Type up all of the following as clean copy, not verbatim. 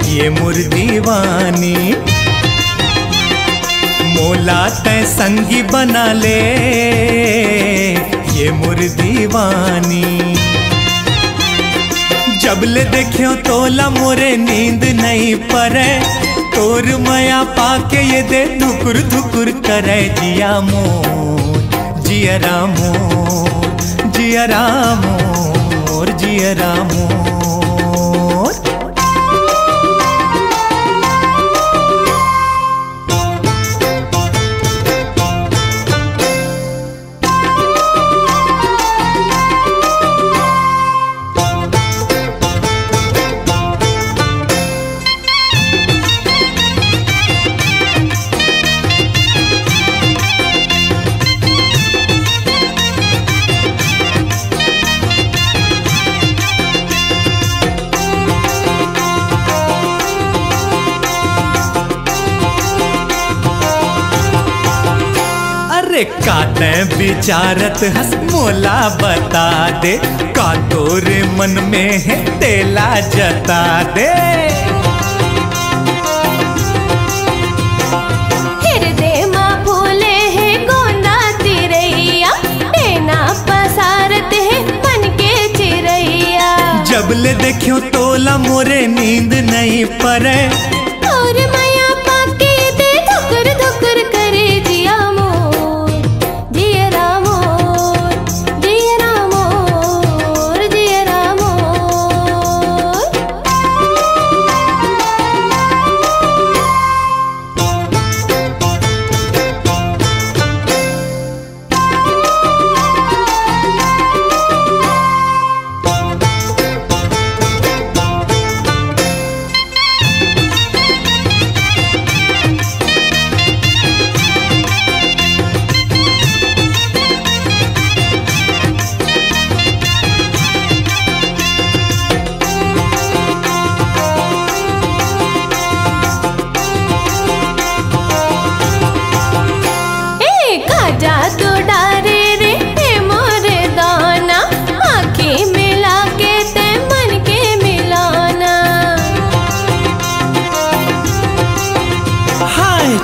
ये मोर दीवानी। मोला तय संगी बना ले ये मोर दीवानी। जब ले देखियो तोला मोरे नींद नहीं परे, तोर माया पाके ये दे धुकुर धुकुर करे। जिया मोर जिया रामोर, जिया रामोर, जिया रामोर। काते विचारत हस मोला बता दे, का तोरे मन में है तेला जता दे। हृदय माँ फूले है गोंदा तिरैया, तेना पसारत है मन के चिरैया। जब ले देखियो तोला मोरे नींद नहीं परे, और माया पाके दे धुकुर धुकुर करे। जिया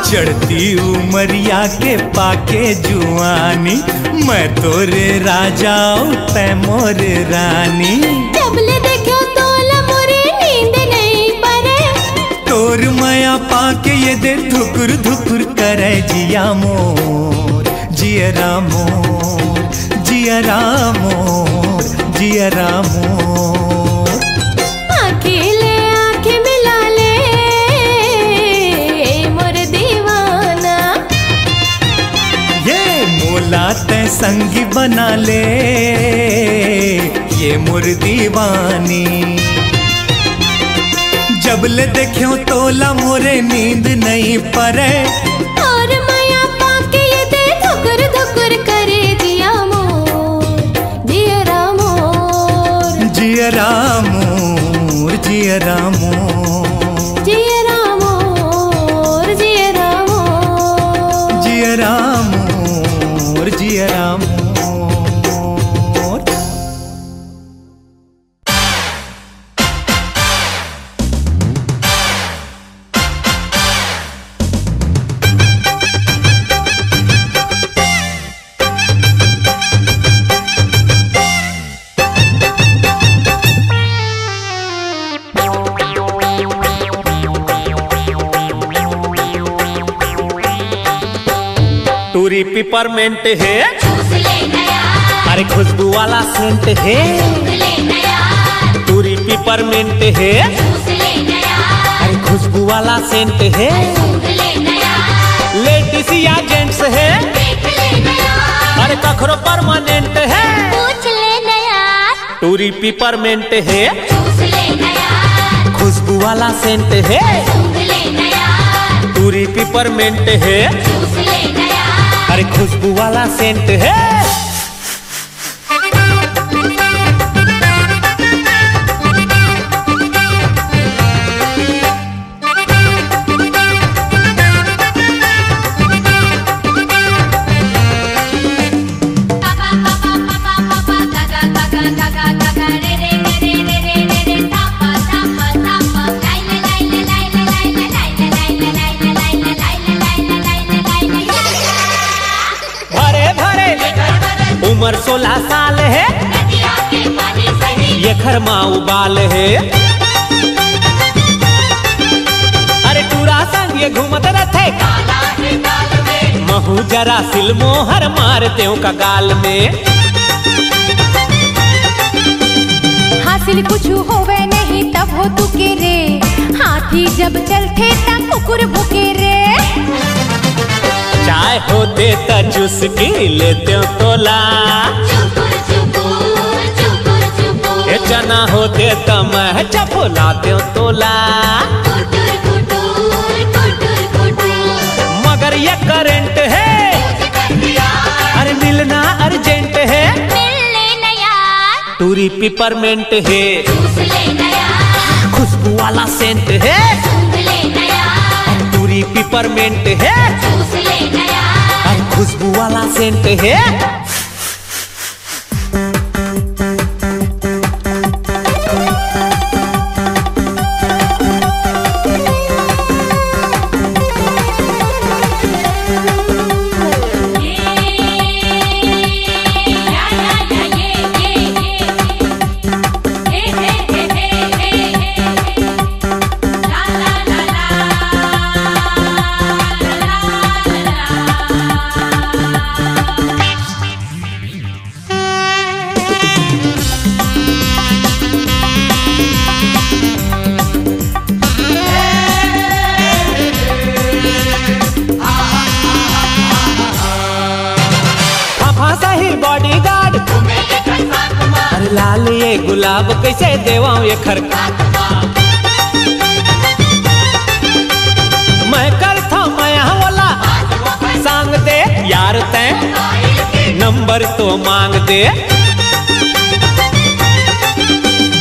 चढ़ती उमरिया के पाके जुआनी, मैं तोरे राजा तै मोर रानी। जब ले देखो तोला मोरे नींद नहीं परे, तोर माया पाके ये दे धुकुर धुकुर करे। जिया मोर जिया रामोर, जिया रामोर, जिया रामोर। तय संगी बना ले ये मोर दीवानी। जब ले देखियो तोला मोरे नींद नहीं परे, और माया पाके ये दे धुकुर धुकुर करे। जिया मोर जिया रामोर, जिया रामोर, जिया रामोर, जिया रामोर, जिया रामोर, जिया रामोर, जिया रामोर। टूरी पिपरमेंट है, अरे खुशबू वाला सेंट है। टूरी पिपरमेंट है, अरे खुशबू वाला सेंट है। लेडीज या जेंट्स है, अरे कखरो परमानेंट है। टूरी पिपरमेंट है, खुशबू वाला सेंट है। टूरी पिपरमेंट है, अरे खुशबू वाला सेंट है। 16 साल है, ये खरमा उबाल है। अरे टूरा संग ये घूमत रहते, महू जरा सिलमोहर मारते का गाल में। हासिल कुछ होवे नहीं तब हो तू के रे, हाथी जब चलते तब कुकुर भुके रे। चाय होते त जूस की लेते तोला, ये चना होते त मैं चपलाते तोला। मगर ये करंट है, अरे मिलना अर्जेंट है, टूरी पिपरमेंट है, खुशबू वाला सेंट है, टूरी पिपरमेंट है, खुशबू वाला सेंट है। बॉडीगार्ड अरे लाल ये गुलाब कैसे देवाऊं ये खरका, मैं करता मैं वाला सांग दे यार तै, नंबर तो मांग दे।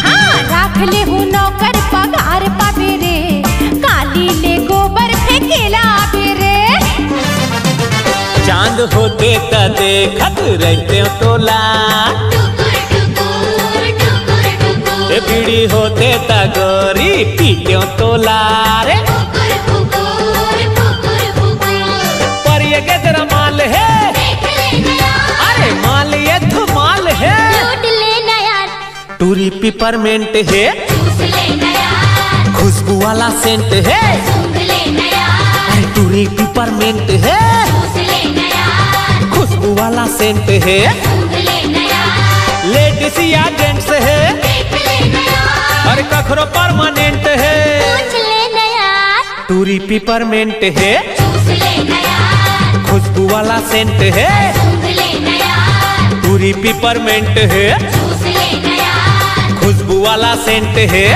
हाँ राख ले हूँ नौकर पगार पावे रे, काली ले गोबर फेंकेला रे। चांद होते त देखत रहते तोला, बीड़ी होते त गोरी पीते तोला रे। पर ये गजरा माल है, अरे माल ये धमाल है, टूरी पिपरमेंट है, खुशबू वाला सेंट है, टूरी पिपरमेंट है, खुशबू वाला सेंट है। लेडीज या जेंट्स है, अरे कखरो परमानेंट है, टूरी पिपरमेंट है, खुशबू वाला सेंट है, टूरी पिपरमेंट है, खुशबू वाला सेंट है।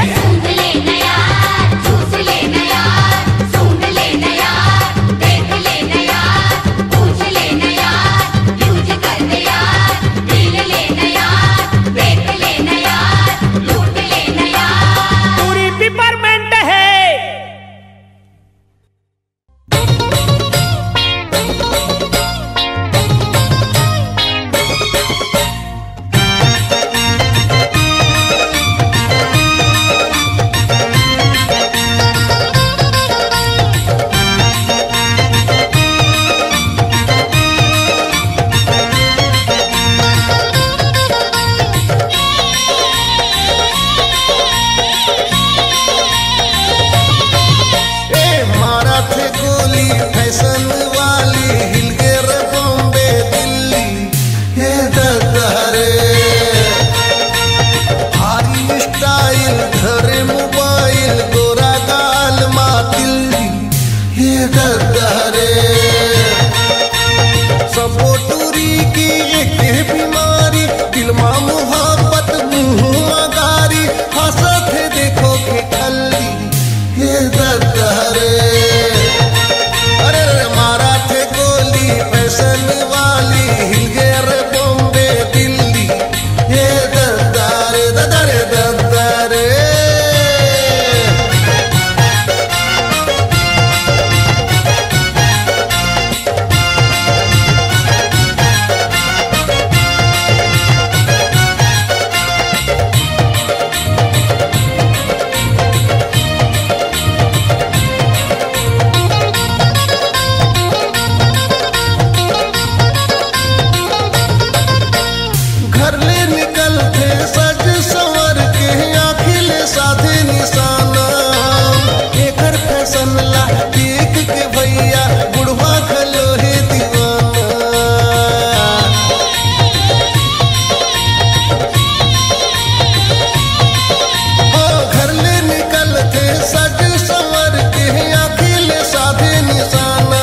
सज संवर के आखिल साधे निशाना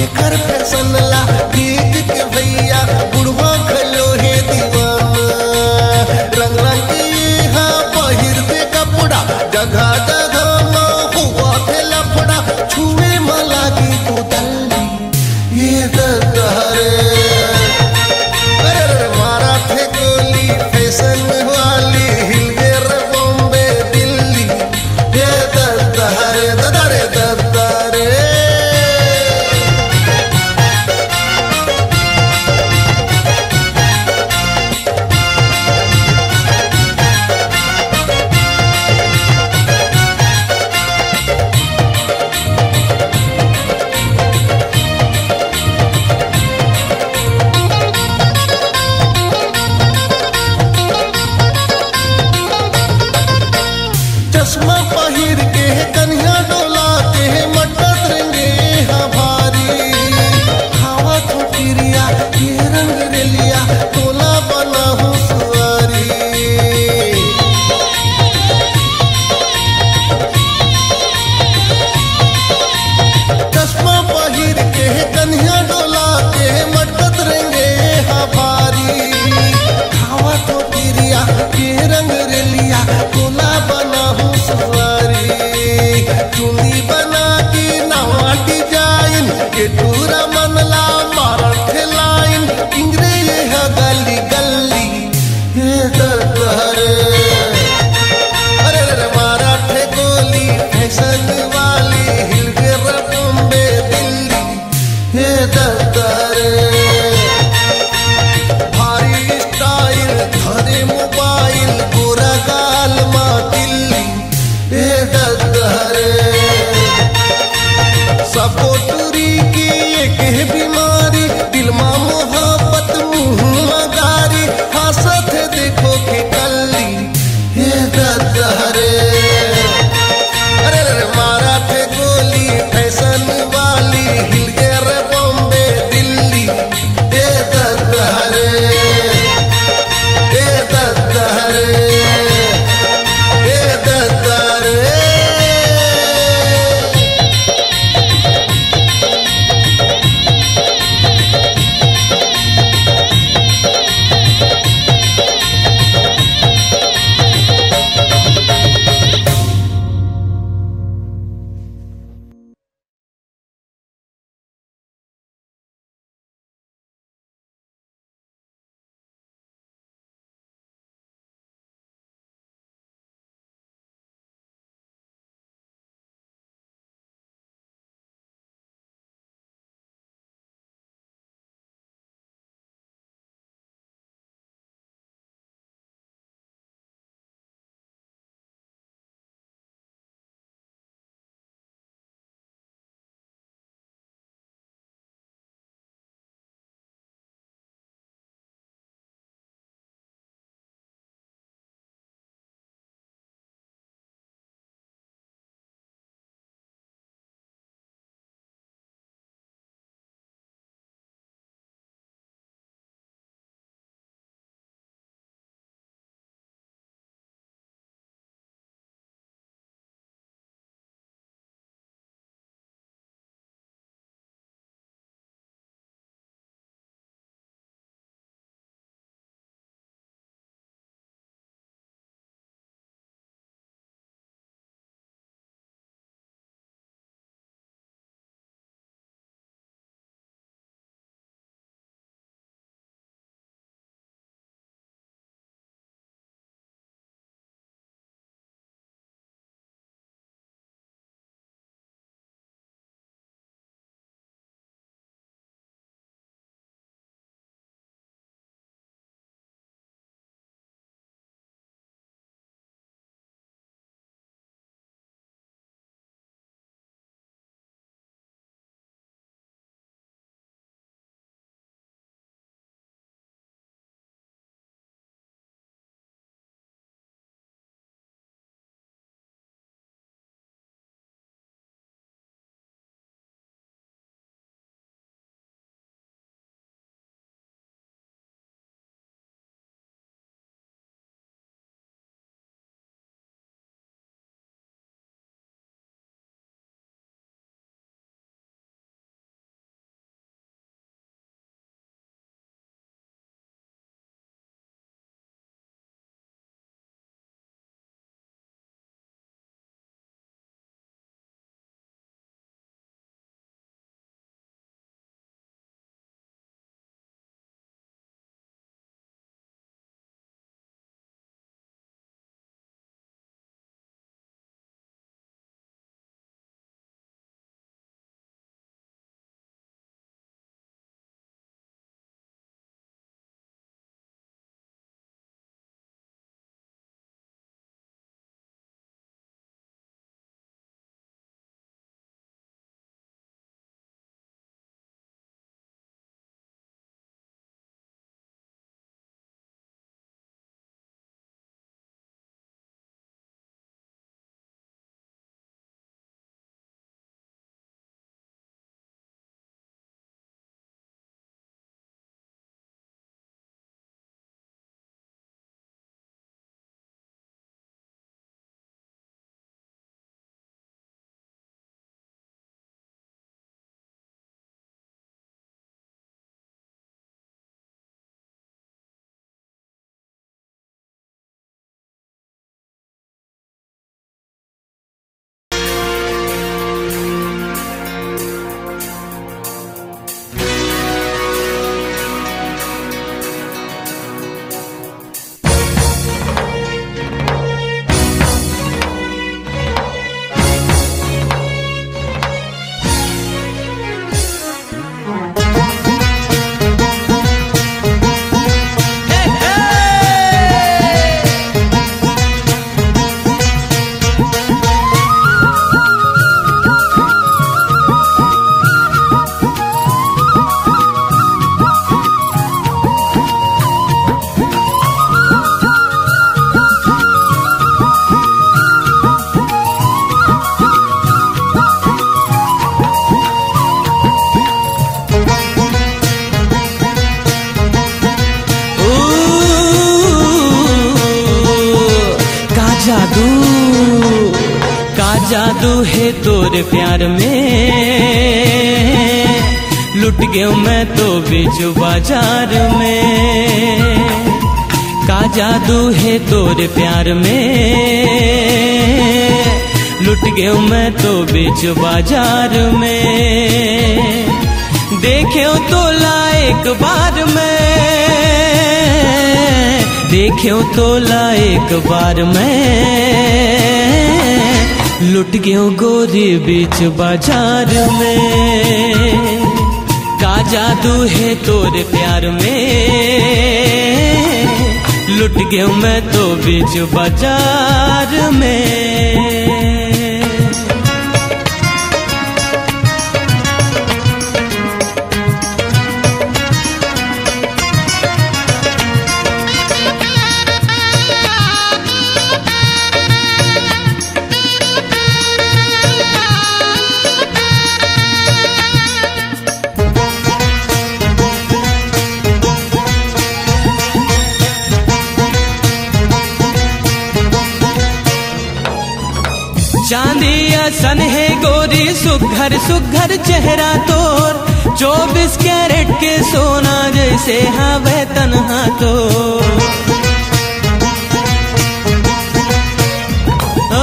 एकर फैशन ला देख के भैया बुढ़वा खलो हे दीवाना रंग रंग यहाँ पहिर दे कपड़ा जगह जगह माँ हुआ थे लफड़ा छुए में लागी कुदल्ली ये दहरे अरे मारा थे गोली फैशन वाली हिल गए रे बॉम्बे दिल्ली ये दहरे ददरे ददरे चश्मा पहिर के कन्या डोला के मटत रंगे हमारी हवा तो पिरिया ये रंग रेलिया तोला बना हो सुआरी चश्मा पहिर के कन्या डोला के मटत रंगे हमारी हवा तो पिरिया ये रंग रेलिया तोला बना हो सवारी चुंदी बना के नवा डिजाइन के पूरा मनला मारल थे लाइन इंग्रे है गली गली ये दहरे अरे रे मारा थे गोली फैशन वाली हिल गए रे बॉम्बे दिल्ली ये दहरे भारी स्टाइल धरे मोबाइल गोरा गाल माँ दिल्ली ये दहरे सपोटरी की एक है बीमारी दिल माँ मोहब्बत मुँह मगारी हंसत देखो के कल्ली ये दहरे अरे रे मारा थे गोली फैशन वाली हिल गए रे बॉम्बे दिल्ली ये दहरे ये दहरे ये दहरे जादू है तोरे प्यार में, लुट गया मैं तो बीच बाजार में। का जादू है तोरे प्यार में, लुट गया मैं तो बीच बाजार में। देखियो तो लायक बार में, देखियो तो लायक बार में, लुट गयो गोरी बीच बाजार में। का जादू है तोरे प्यार में, लुट गयो मैं तो बीच बाजार में। चांदिया सन है गोरी सुघर सुघर चेहरा तोर, 24 कैरेट के सोना जैसे हावे तन्हा तो। ओ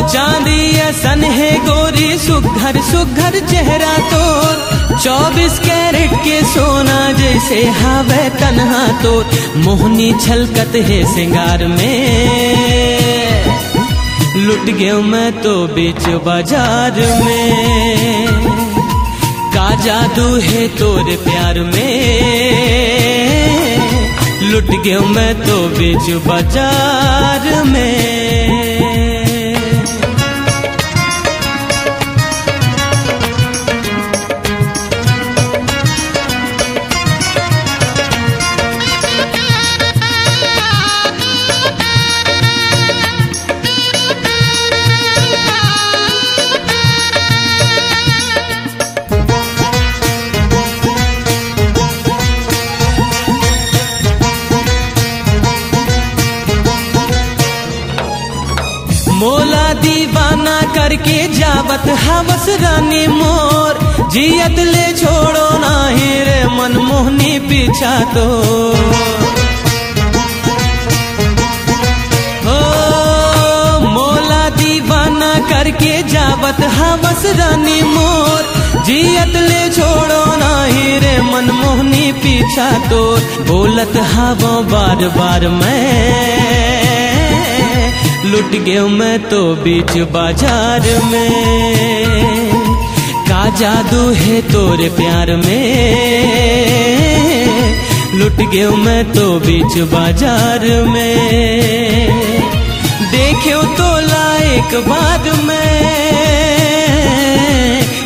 चांदिया सन है गोरी सुघर सुघर चेहरा तोर, 24 कैरेट के सोना जैसे हावे तन्हा तो। मोहनी छलकत है सिंगार में, लुट गया मैं तो बीच बाजार में। का जादू है तोरे प्यार में, लुट गया मैं तो बीच बाजार में। मोला दीवाना करके जावत हवस रानी मोर, जियत ले छोड़ो नाही रे मनमोहनी पीछा तो। हो मोला दीवाना करके जावत हवस रानी मोर, जियत ले छोड़ो नाही रे मनमोहनी पीछा तो। बोलत हवो बार बार मैं, लुट गया मैं तो बीच बाजार में। का जादू है तोरे प्यार में, लुट गया मैं तो बीच बाजार में। देखियो तो लायक बार में,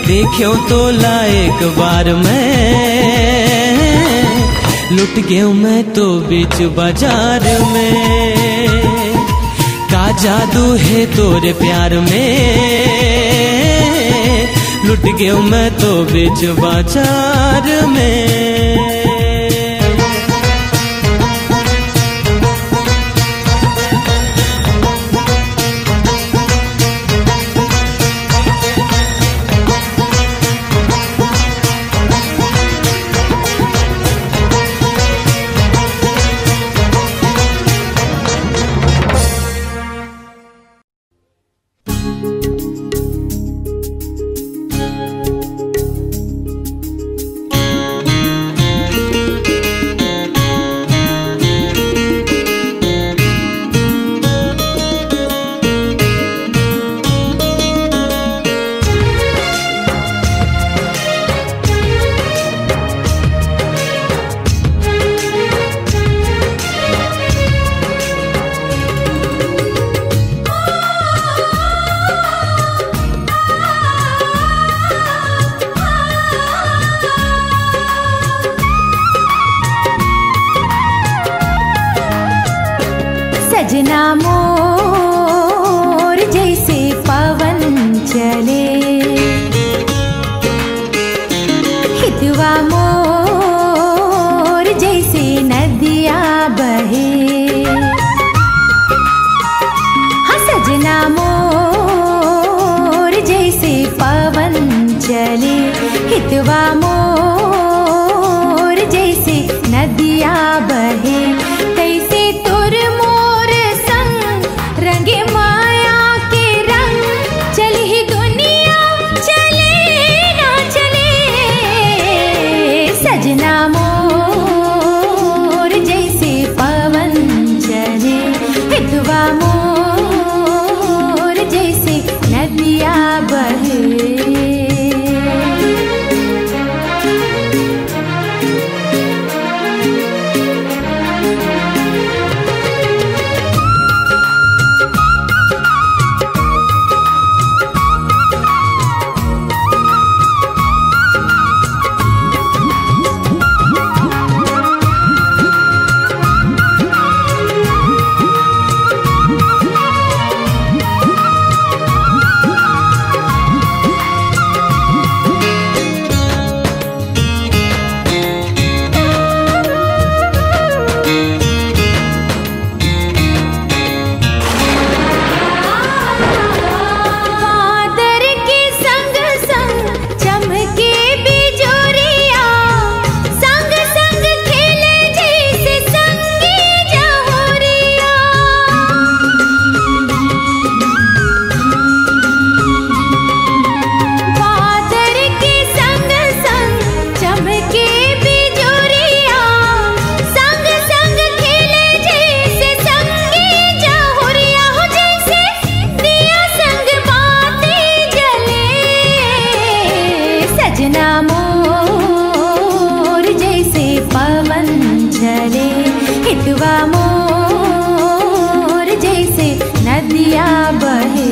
देखियो तो लायक बार में, लुट गया मैं तो बीच बाजार में। का जादू है तोरे प्यार में, लुट गया मैं तो बीच बाजार में। हितवा मोर जैसे नदिया बहे तैसे तुर मोर संग रंगे माया के रंग चली ही दुनिया चले ना चले सजना मोर जैसे पवन चले हितवा मोर जैसे नदिया बहे हितवा मोर जैसे नदिया बहे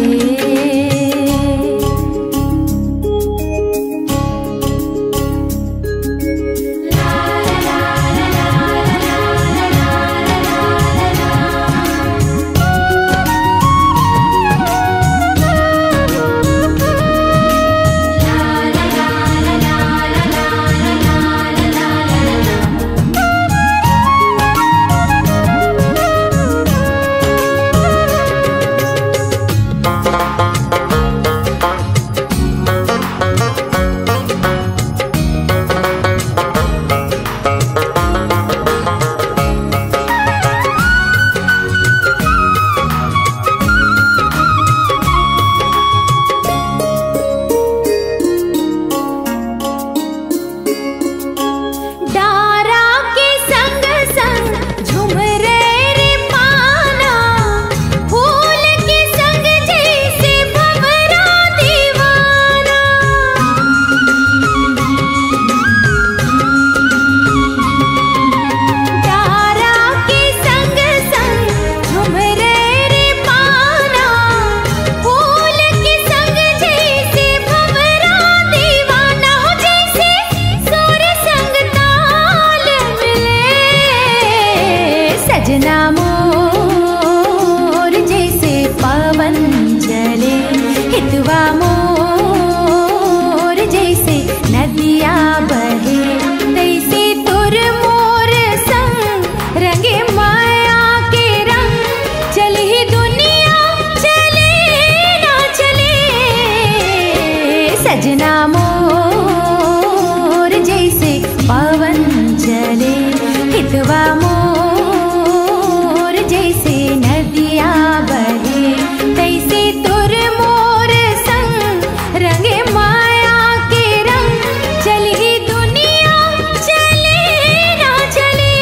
सजना मोर जैसे पवन चले हितवा मोर जैसे नदिया बहे तैसे तुर मोर संग रंगे माया के रंग चले ही दुनिया चले ना चले सजना मोर जैसे पवन चले हितवा मोर जैसे नदिया बहे तैसे तुर मोर संग रंगे माया के रंग चली ही दुनिया चले ना चले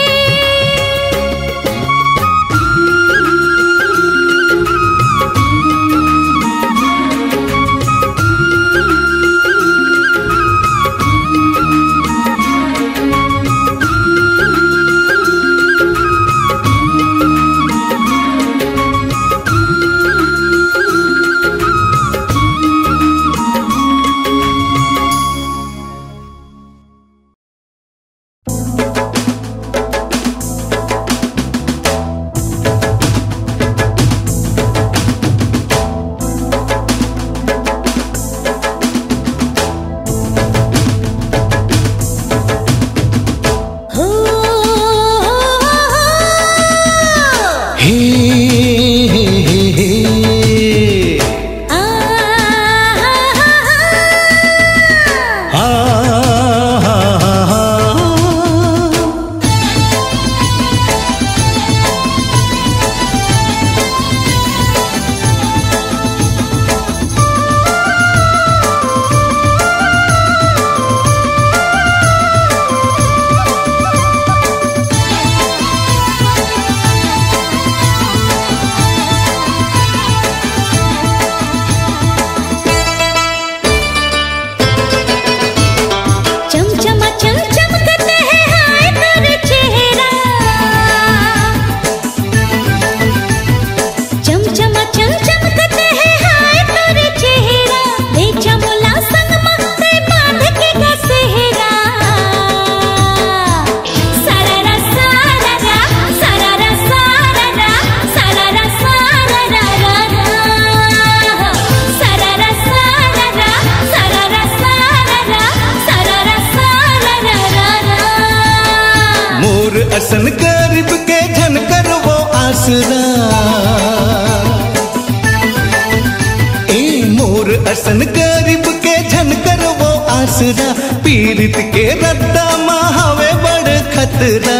असन गरीब के झनकर वो आसरा, पीड़ित के रद्दा महावे बड़ खतरा।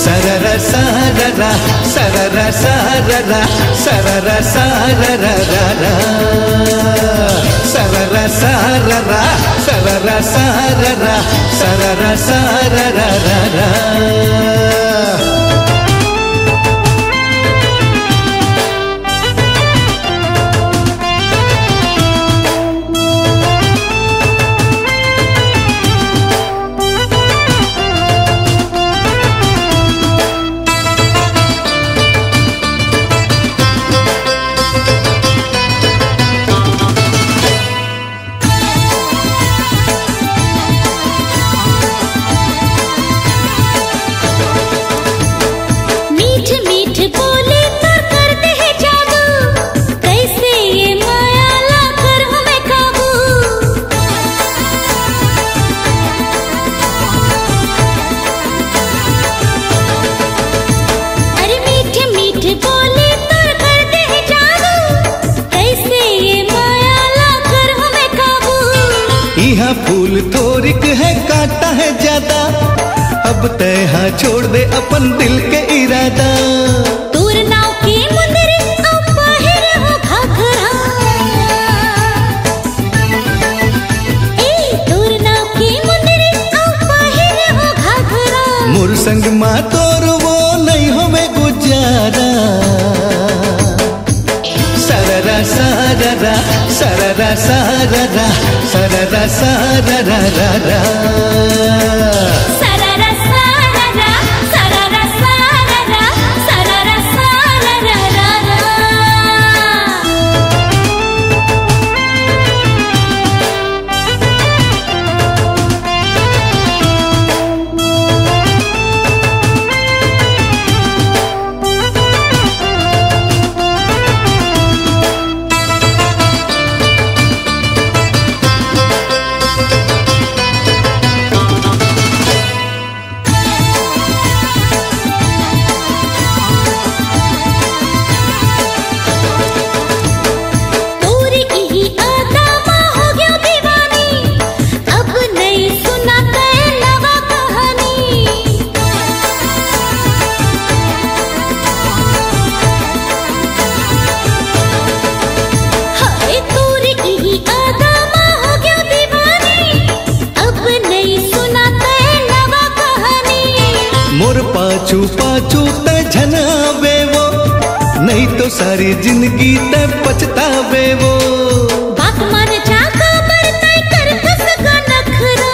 सररा सररा सररा सररा सररा सररा सररा सररा सररा सररा सररा सररा। फूल थोरिक है काटा है ज्यादा, अब तय हाँ छोड़ दे अपन दिल के इरादा। दूर नाव की मुंदरी अब बाहर हो घाघरा, दूर नाव की मुंदरी अब बाहर हो घाघरा। मोर संग मा तोर वो नहीं हो में गुजारा। सररा सररा सररा सररा सररा सररा सररा सररा सररा सररा सररा। पाछू पाछू ते झनावे वो, नहीं तो सारी जिंदगी ते पछतावे वो। बात मान जा खबर तय कर कस का नखरा,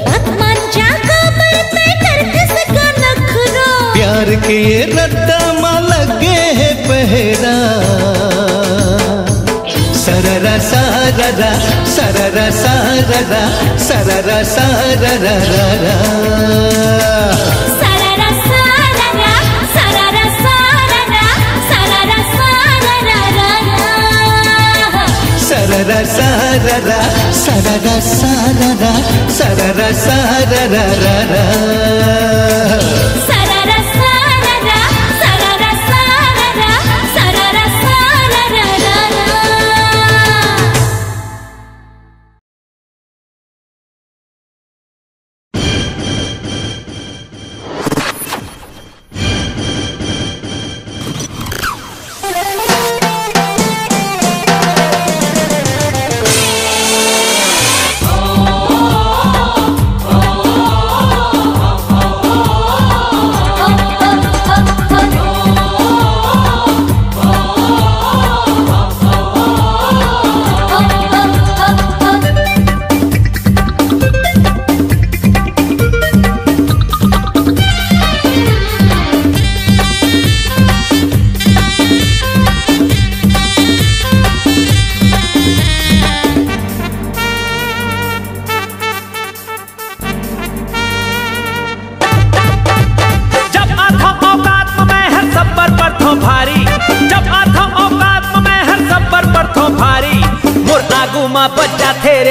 बात मान जा खबर तय कर कस का नखरा। प्यार के ये रद्दा मा लगे है पहरा। सररा सररा सररा सररा सररा सररा सररा सररा सररा सररा सररा सररा सररा सररा सररा सररा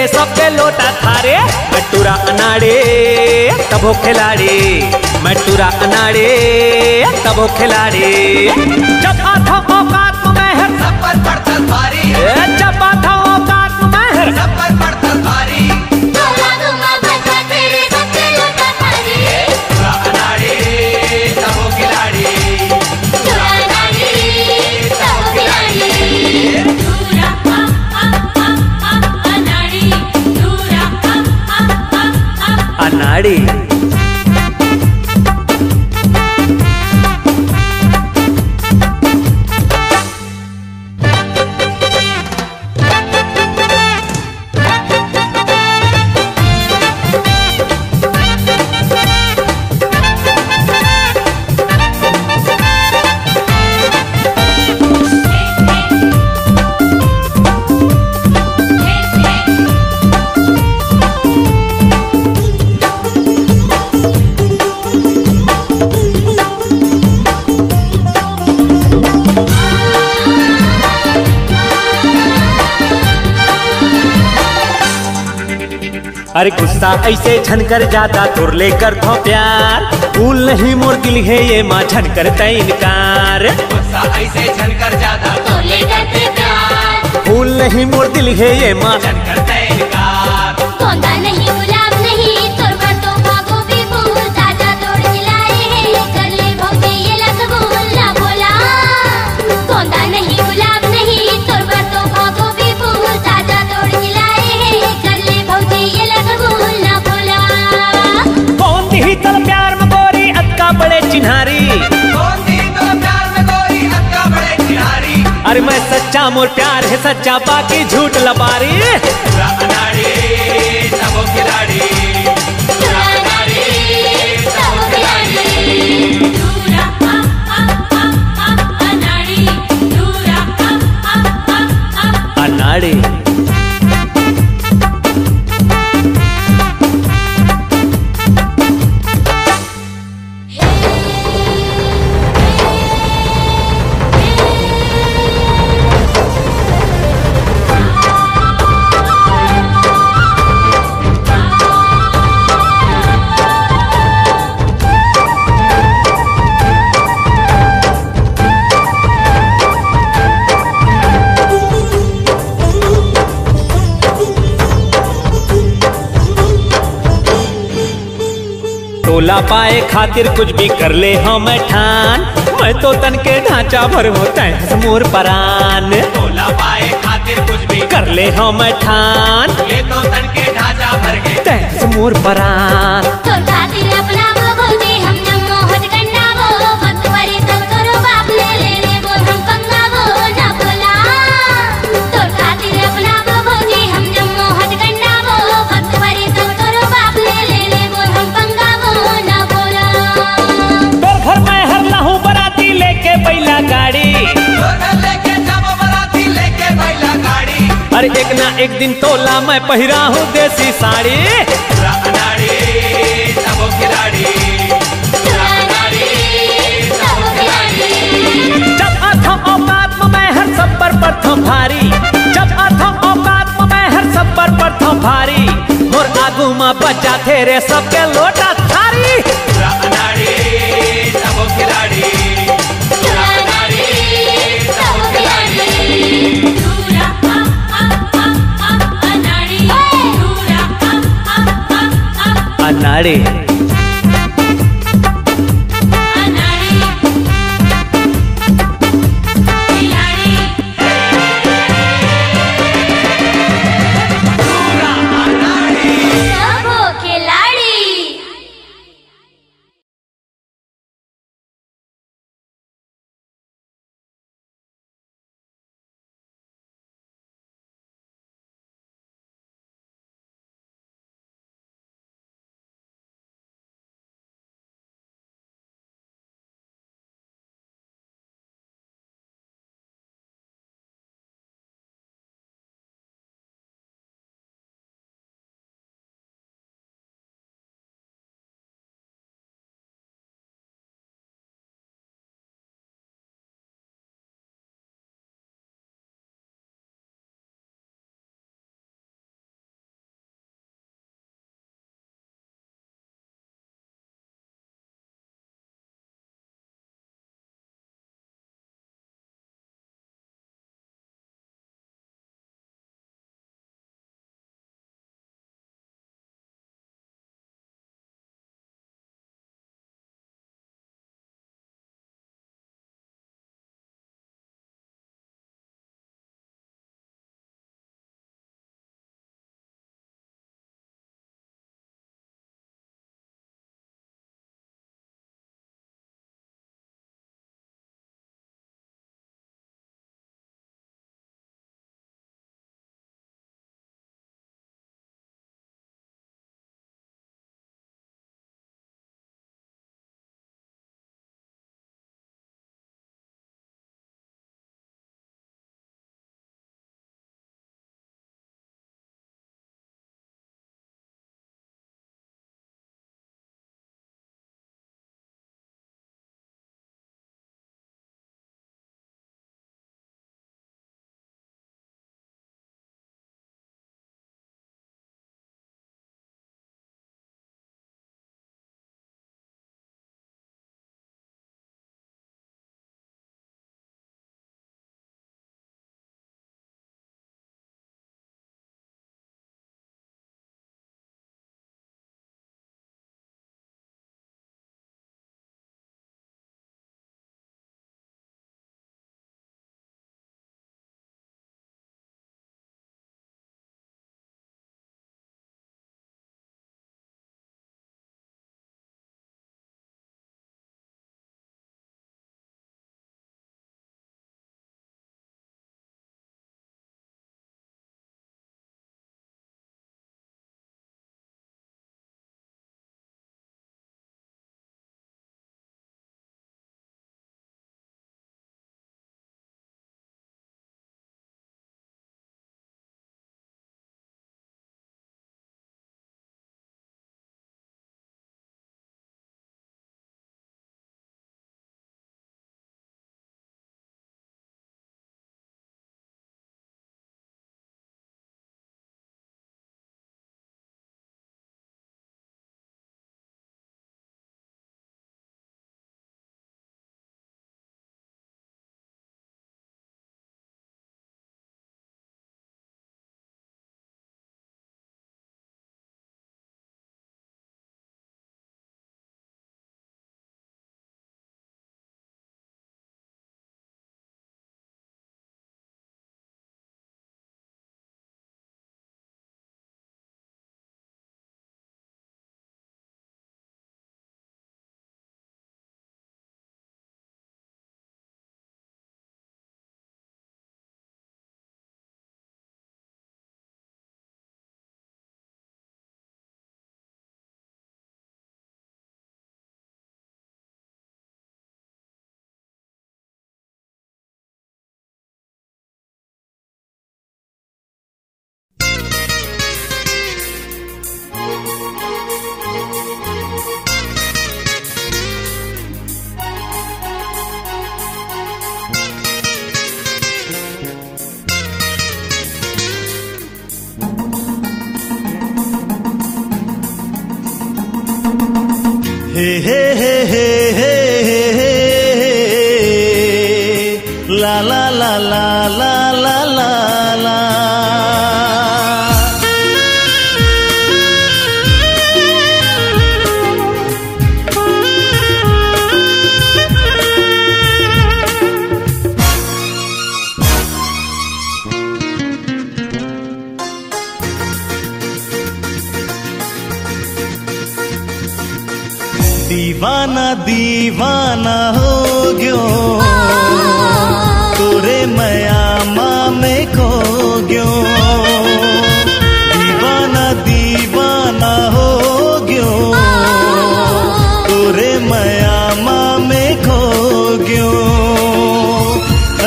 सबके लोटा थारे। मटूरा अनाड़े तब हो खिलाड़ी, मटूरा अनाड़े तब हो खिलाड़ी। जब आता औकात में है सब पर पड़ता भारी, जब आता औकात में है सब पर पड़ता भारी। तोला दूंगा बचा तेरे सबके लोटा थारी, मटूरा अनाड़े तब हो खिलाड़ी, तोला नारी सब खिलाड़ी। दूरा अनाड़ी, दूरा अनाड़ी। अरे गुस्सा ऐसे झनकर जाता तुर लेकर थो प्यार, भूल नहीं मोर दिल है ये माँ झनकर तैनकार। गुस्सा ऐसे झनकर जाता तो ले करते प्यार, भूल नहीं मोर दिल है ये माँ झनकर तैनकार। तोंदा नहीं गुलाब नहीं तोरवर तो भागो भी फूल, ताजा तोड़ खिलाए हैं कर ले भौते ये रसगुल ना बोला। तोंदा नहीं गुलाब नहीं तोरवर तो भागो भी फूल, ताजा तोड़ खिलाए हैं कर ले भौते ये रसगुल ना बोला। कौन दी तल प्यार में गोरी अक्का बड़े चिन्हारी, कौन दी तो प्यार में गोरी अक्का बड़े चिनारी। अरे मैं सच्चा मोर प्यार है सच्चा बाकी झूठ लबारी। मटूरा अनाड़ी तब हो खिलाड़ी, तोला नारी सब खिलाड़ी। दूरा अनाड़ी, दूरा अनाड़ी। तोला पाए खातिर कुछ भी कर ले हम ठान, मैं तो तन के ढांचा भर होता है मोर परान। तोला पाए खातिर कुछ भी कर ले हम ठान ले तो तन के ढांचा भर के। तैस मोर परान। तोर खातिर अपना वो बोलते हम नमो हट गन्ना वो, वक्त परे तब तोरो बाप ले वो हम पंगा वो ना बोला। तोर खातिर अपना वो बोलते हम नमो हट गन्ना वो, वक्त परे तब तोरो बाप ले वो हम पंगा वो ना बोला। तोर घर में हर लाहू बराती लेके बैला गाड़ी, तोर लेके जाबो बराती लेके बैला गाड़ी। अरे एक ना एक दिन तोला मैं पहिरा हूँ देसी साड़ी। मटूरा अनाड़ी तब हो खिलाड़ी, तोला नारी सब खिलाड़ी। जब आता औकात में मैं हर सब पर प्रथम भारी, जब आता औकात में मैं हर सब पर प्रथम भारी। मोर आगू में बचा थे रे सबके लोटा थारी। मटूरा अनाड़ी तब हो खिलाड़ी, तोला नारी सब खिलाड़ी। दूरा अनाड़ी, दूरा अनाड़ी। हे हे हे हे हे हे हे ला ला ला ला ला ला ला ला। दीवाना दीवाना हो गयो तोरे मयामा में खो गयो। दीवाना दीवाना हो गयो तोरे मयामा में खो गयो।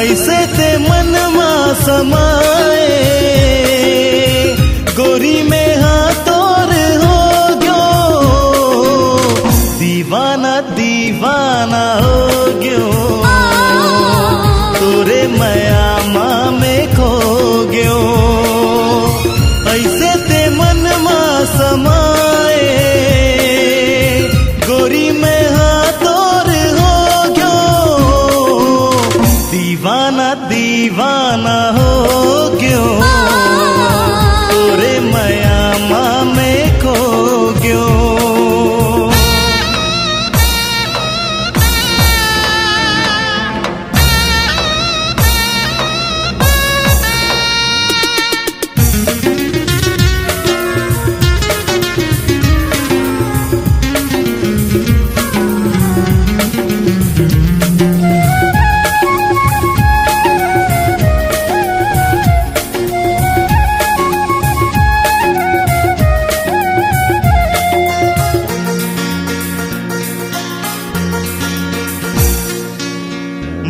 ऐसे ते मन मा समाए गोरी में हाथोर हो गयो। दीवाना दीवाना हो गयो तोरे मयामा में खो गयो। ऐसे ते मन मा समाए गोरी में हाथोर हो गयो। दीवाना दीवाना हो गयो तोरे मयामा में खो गयो।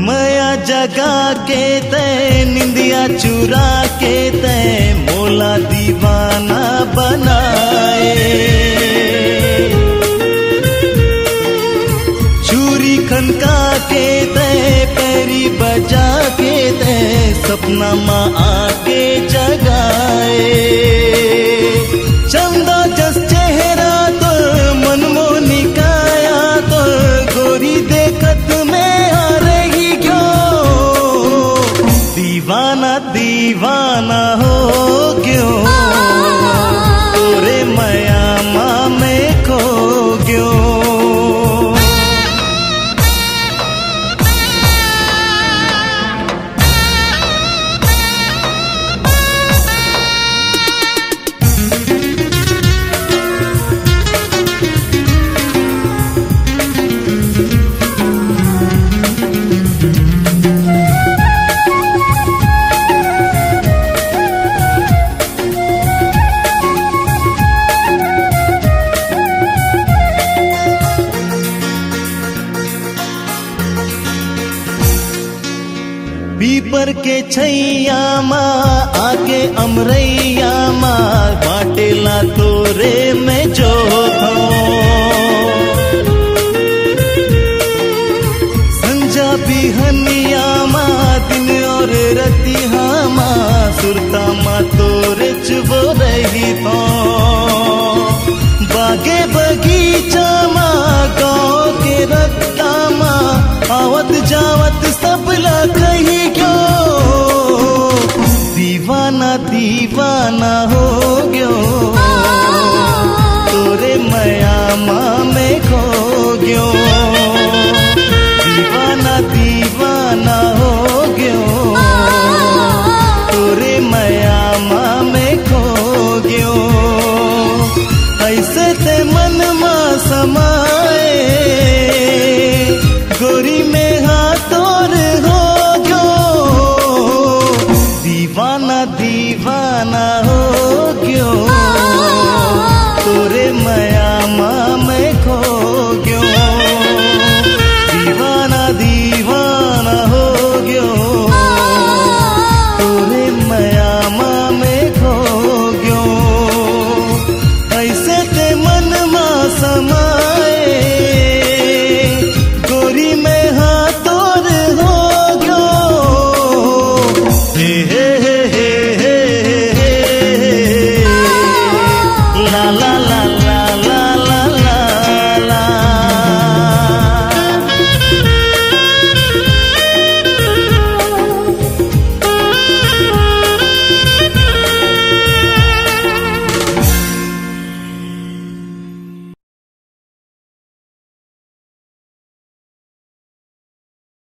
मया जगा के तय निंदिया चुरा के तय मोला दीवाना बनाए। चूरी खनका के तय पैरी बजा के तय सपना माँ आके जगाए। चंदा जस चेहरा तो मनमोहनी काया तो गोरी देखत में दीवाना दीवाना हो गयो तोरे मयामा में खो गयो। पीपर के छैया माँ आके अमरैया माँ बाटेला तोरे में जो संजा बिहनिया माँ दिन और रतिहा माँ सुरता माँ तोरे चुबो रही तो बागे बगीचा माँ गाँव के रत्ता माँ आवत जावत सब ला कही क्यों। दीवाना दीवाना हो गयो तोरे मयामा में खो गयो। दीवाना दीवाना हो